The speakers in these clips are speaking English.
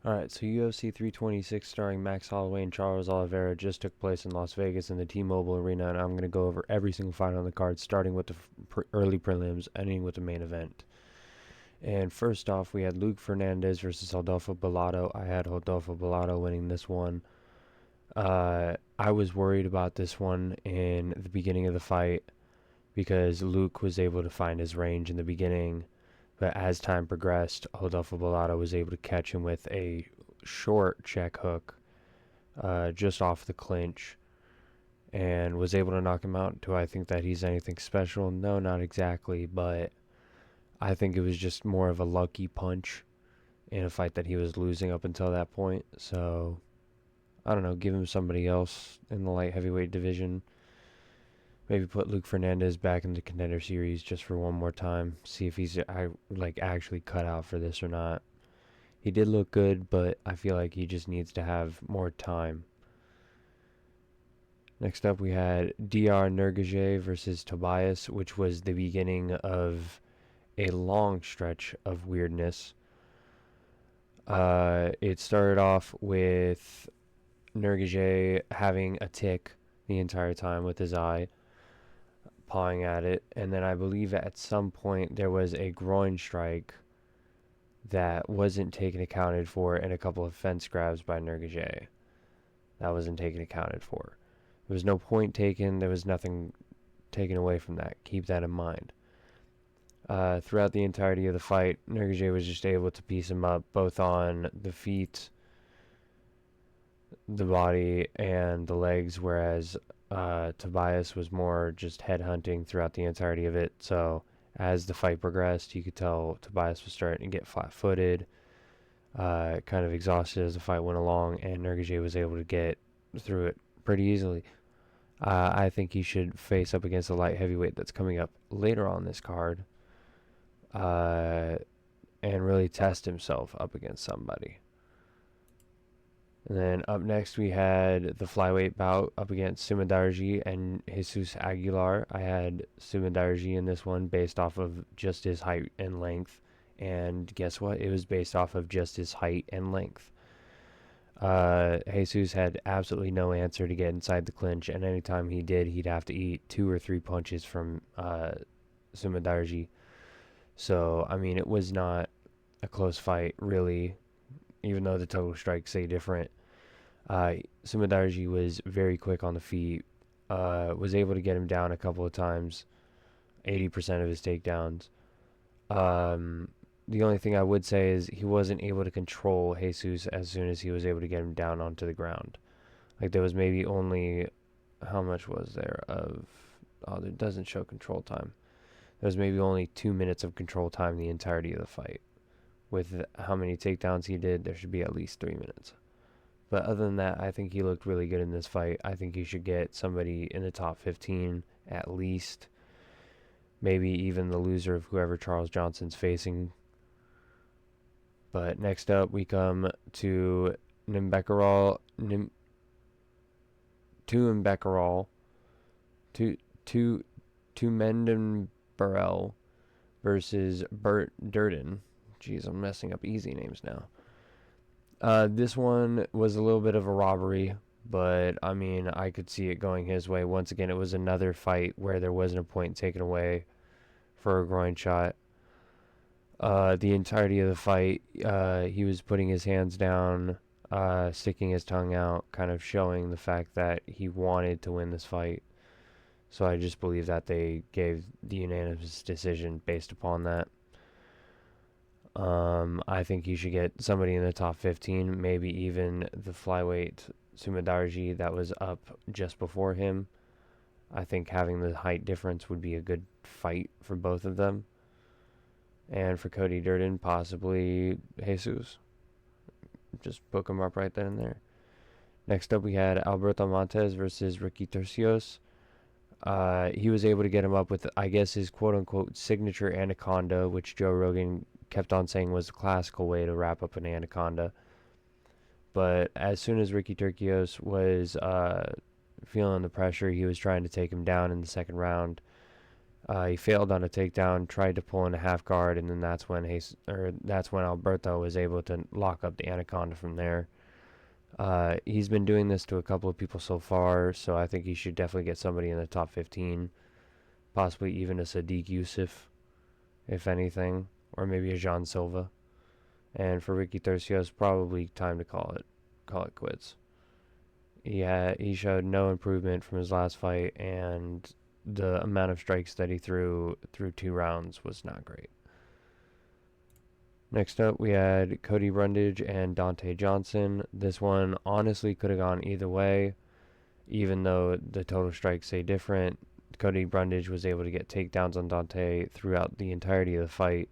Alright, so UFC 326 starring Max Holloway and Charles Oliveira just took place in Las Vegas in the T-Mobile Arena, and I'm going to go over every single fight on the card, starting with the early prelims, ending with the main event. And first off, we had Luke Fernandez versus Rodolfo Bellato. I had Rodolfo Bellato winning this one. I was worried about this one in the beginning of the fight because Luke was able to find his range in the beginning, but as time progressed, Rodolfo Bellato was able to catch him with a short check hook just off the clinch and was able to knock him out. Do I think that he's anything special? No, not exactly, but I think it was just more of a lucky punch in a fight that he was losing up until that point. So, I don't know, give him somebody else in the light heavyweight division. Maybe put Luke Fernandez back in the contender series just for one more time. See if he's actually cut out for this or not. He did look good, but I feel like he just needs to have more time. Next up, we had Dr. Nurgaje versus Tobias, which was the beginning of a long stretch of weirdness. It started off with Nurgaje having a tick the entire time with his eye, pawing at it, and then I believe at some point there was a groin strike that wasn't taken accounted for, and a couple of fence grabs by Nurgaje that wasn't taken accounted for. There was no point taken. There was nothing taken away from that. Keep that in mind. Throughout the entirety of the fight, Nurgaje was just able to piece him up both on the feet, the body, and the legs, whereas Tobias was more just headhunting throughout the entirety of it. So as the fight progressed, you could tell Tobias was starting to get flat-footed, kind of exhausted as the fight went along, and Nurgaje was able to get through it pretty easily. I think he should face up against a light heavyweight that's coming up later on this card, and really test himself up against somebody. And then up next we had the flyweight bout up against Sumadarji and Jesus Aguilar. I had Sumadarji in this one based off of just his height and length. And guess what? It was based off of just his height and length. Jesus had absolutely no answer to get inside the clinch, and anytime he did, he'd have to eat 2 or 3 punches from Sumadarji. So, I mean, it was not a close fight, really, even though the total strikes say different. Sumadarji was very quick on the feet, was able to get him down a couple of times, 80% of his takedowns. The only thing I would say is he wasn't able to control Jesus as soon as he was able to get him down onto the ground. Like, there was maybe only, how much was there of, it doesn't show control time. There was maybe only 2 minutes of control time the entirety of the fight. With how many takedowns he did, there should be at least 3 minutes. But other than that, I think he looked really good in this fight. I think he should get somebody in the top 15 at least. Maybe even the loser of whoever Charles Johnson's facing. But next up, we come to Nimbekarol, Mendenbarrel versus Bert Durden. Jeez, I'm messing up easy names now. This one was a little bit of a robbery, but I mean, I could see it going his way. Once again, it was another fight where there wasn't a point taken away for a groin shot. The entirety of the fight, he was putting his hands down, sticking his tongue out, kind of showing the fact that he wanted to win this fight. So I just believe that they gave the unanimous decision based upon that. I think he should get somebody in the top 15, maybe even the flyweight Sumadarji that was up just before him. I think having the height difference would be a good fight for both of them. And for Cody Durden, possibly Jesus. Just book him up right then and there. Next up, we had Alberto Montes versus Ricky Tercios. He was able to get him up with, I guess, his quote-unquote signature anaconda, which Joe Rogan kept on saying was the classical way to wrap up an anaconda. But as soon as Ricky Tercios was feeling the pressure, he was trying to take him down in the second round. He failed on a takedown, tried to pull in a half guard, and then that's when Alberto was able to lock up the Anaconda from there. He's been doing this to a couple of people so far, so I think he should definitely get somebody in the top 15, possibly even a Sadiq Yusuf, if anything, or maybe a Jean Silva. And for Ricky Tercios, probably time to call it quits. He showed no improvement from his last fight, and the amount of strikes that he threw 2 rounds was not great. Next up, we had Cody Brundage and Dante Johnson. This one honestly could have gone either way, even though the total strikes say different. Cody Brundage was able to get takedowns on Dante throughout the entirety of the fight.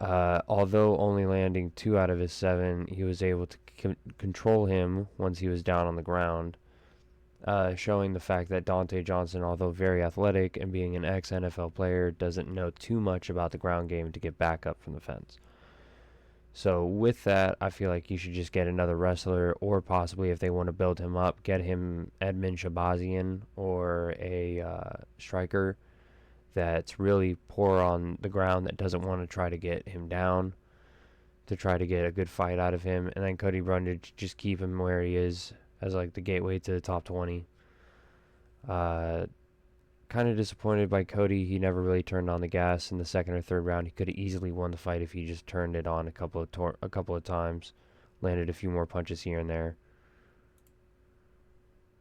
Although only landing 2 out of his 7, he was able to control him once he was down on the ground, showing the fact that Dante Johnson, although very athletic and being an ex-NFL player, doesn't know too much about the ground game to get back up from the fence. So with that, I feel like you should just get another wrestler, or possibly if they want to build him up, get him Edmund Shabazian or a striker that's really poor on the ground, that doesn't want to try to get him down, to try to get a good fight out of him. And then Cody Brundage, just keep him where he is as like the gateway to the top 20. Kind of disappointed by Cody. He never really turned on the gas in the second or third round. He could have easily won the fight if he just turned it on a couple of times, landed a few more punches here and there.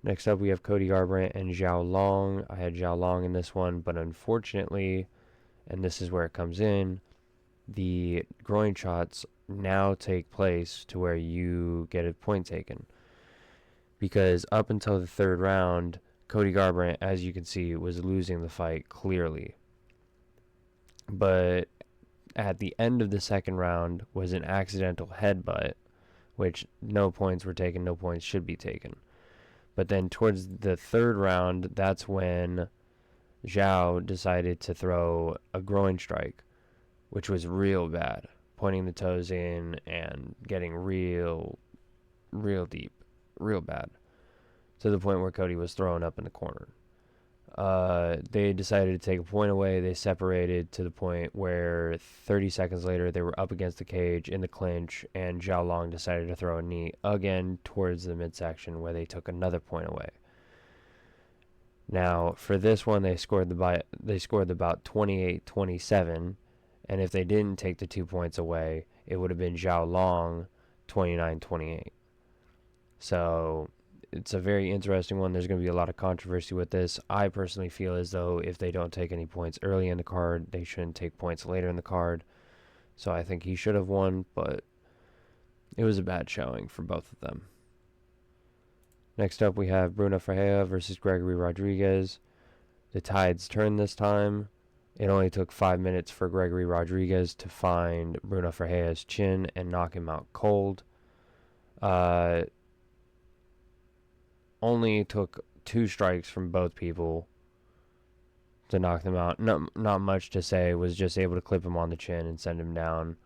Next up, we have Cody Garbrandt and Zhao Long. I had Zhao Long in this one, but unfortunately, and this is where it comes in, the groin shots now take place to where you get a point taken. Because up until the third round, Cody Garbrandt, as you can see, was losing the fight clearly. But at the end of the second round was an accidental headbutt, which no points were taken, no points should be taken. But then towards the third round, that's when Zhao decided to throw a groin strike, which was real bad, pointing the toes in and getting real deep, real bad, to the point where Cody was thrown up in the corner. They decided to take a point away. They separated to the point where 30 seconds later they were up against the cage in the clinch, and Zhao Long decided to throw a knee again towards the midsection, where they took another point away. Now, for this one, they scored about 28-27, and if they didn't take the 2 points away, it would have been Zhao Long 29-28. So it's a very interesting one. There's going to be a lot of controversy with this. I personally feel as though if they don't take any points early in the card, they shouldn't take points later in the card. So I think he should have won, but it was a bad showing for both of them. Next up, we have Bruno Ferreira versus Gregory Rodriguez. The tides turned this time. It only took 5 minutes for Gregory Rodriguez to find Bruno Ferreira's chin and knock him out cold. Only took 2 strikes from both people to knock them out. Not much to say. Was just able to clip him on the chin and send him down.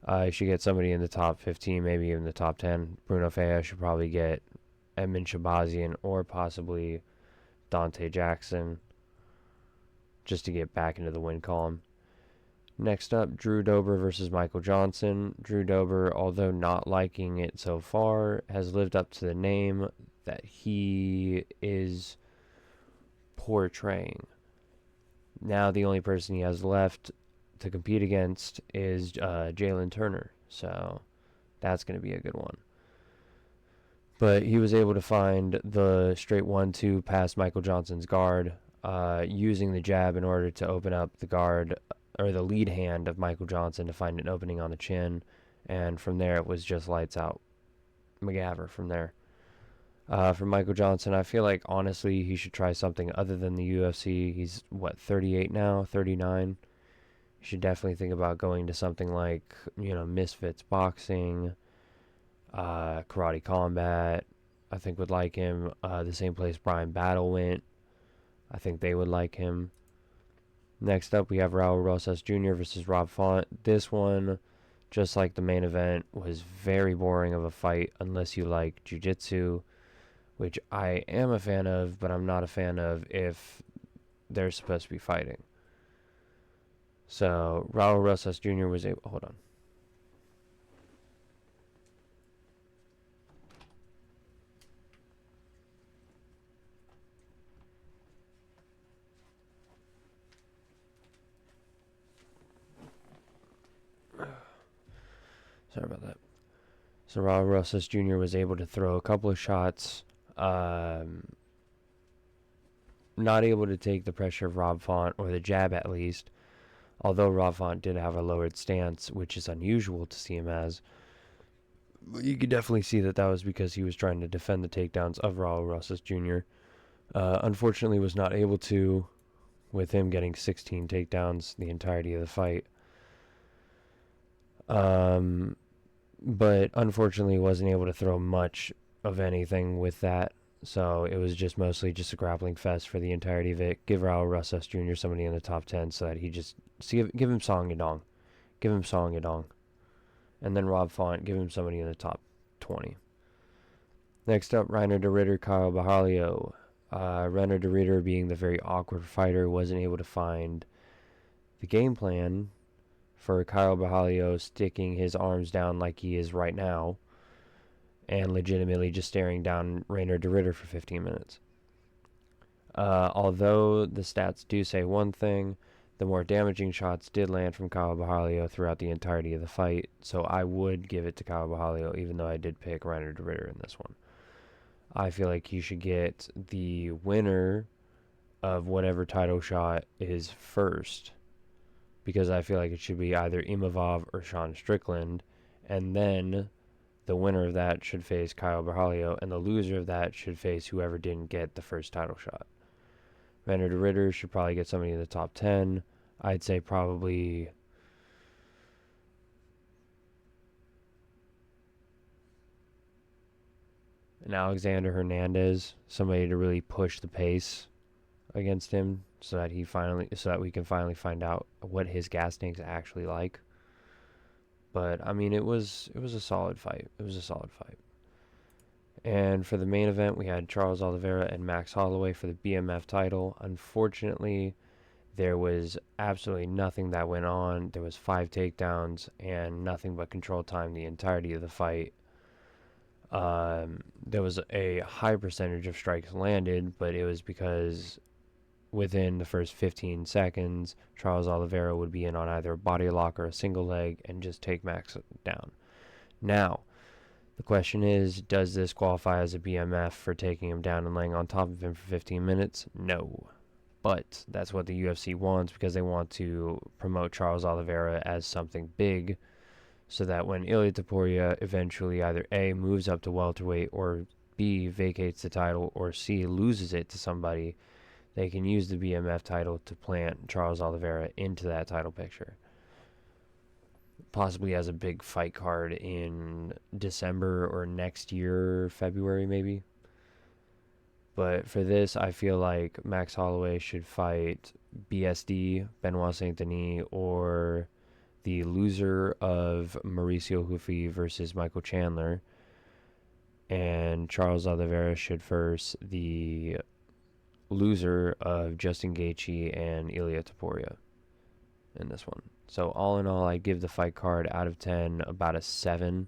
You should get somebody in the top 15, maybe even the top 10. Bruno Ferreira should probably get Edmund Shabazian or possibly Dante Jackson, just to get back into the win column. Next up, Drew Dober versus Michael Johnson. Drew Dober, although not liking it so far, has lived up to the name that he is portraying. Now the only person he has left to compete against is Jalen Turner, so that's going to be a good one. But he was able to find the straight 1-2 past Michael Johnson's guard, using the jab in order to open up the guard, or the lead hand of Michael Johnson, to find an opening on the chin, and from there it was just lights out. McGavver from there. For Michael Johnson, I feel like honestly he should try something other than the UFC. He's 38 now, 39. You should definitely think about going to something like, Misfits Boxing, Karate Combat. I think would like him. The same place Brian Battle went. I think they would like him. Next up, we have Raul Rosas Jr. versus Rob Font. This one, just like the main event, was very boring of a fight unless you like jiu-jitsu, which I am a fan of, but I'm not a fan of if they're supposed to be fighting. So Raul Rosas Jr. was able. Hold on. Sorry about that. So Raul Rosas Jr. was able to throw a couple of shots. Not able to take the pressure of Rob Font, or the jab at least. Although Rob Font did have a lowered stance, which is unusual to see him as. You could definitely see that was because he was trying to defend the takedowns of Raul Rosas Jr. Unfortunately, was not able to, with him getting 16 takedowns the entirety of the fight. But unfortunately wasn't able to throw much of anything with that. So it was just mostly just a grappling fest for the entirety of it. Give Raul Rosas Jr. somebody in the top 10 so that he just... give him Song Yadong. Give him Song Yadong. And then Rob Font, give him somebody in the top 20. Next up, Reiner de Ritter, Kyle Bajalio. Reiner de Ritter, being the very awkward fighter, wasn't able to find the game plan for Kyle Bajalio sticking his arms down like he is right now and legitimately just staring down Reiner de Ritter for 15 minutes. Although the stats do say one thing, the more damaging shots did land from Kyle Bajalio throughout the entirety of the fight, so I would give it to Kyle Bajalio, even though I did pick Reiner de Ritter in this one. I feel like he should get the winner of whatever title shot is first, because I feel like it should be either Imavov or Sean Strickland, and then the winner of that should face Kyle Bajalio, and the loser of that should face whoever didn't get the first title shot. Reiner de Ritter should probably get somebody in the top 10. I'd say probably an Alexander Hernandez, somebody to really push the pace against him so that we can finally find out what his gas tank's actually like. But I mean, it was a solid fight. And for the main event, we had Charles Oliveira and Max Holloway for the BMF title. Unfortunately, there was absolutely nothing that went on. There was 5 takedowns and nothing but control time the entirety of the fight. There was a high percentage of strikes landed, but it was because within the first 15 seconds, Charles Oliveira would be in on either a body lock or a single leg and just take Max down. Now, the question is, does this qualify as a BMF for taking him down and laying on top of him for 15 minutes? No. But that's what the UFC wants, because they want to promote Charles Oliveira as something big, so that when Ilia Topuria eventually either A, moves up to welterweight, or B, vacates the title, or C, loses it to somebody, they can use the BMF title to plant Charles Oliveira into that title picture. Possibly as a big fight card in December or next year, February maybe. But for this, I feel like Max Holloway should fight BSD, Benoit Saint Denis, or the loser of Mauricio Hufi versus Michael Chandler. And Charles Oliveira should verse the loser of Justin Gaethje and Ilia Topuria in this one. So all in all, I give the fight card out of 10 about a 7.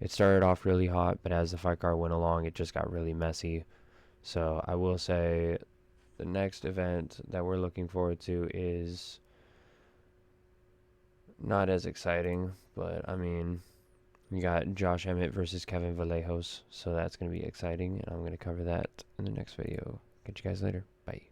It started off really hot, but as the fight card went along, it just got really messy. So I will say the next event that we're looking forward to is not as exciting, but I mean, we got Josh Emmett versus Kevin Vallejos, so that's going to be exciting, and I'm going to cover that in the next video. Catch you guys later. Bye.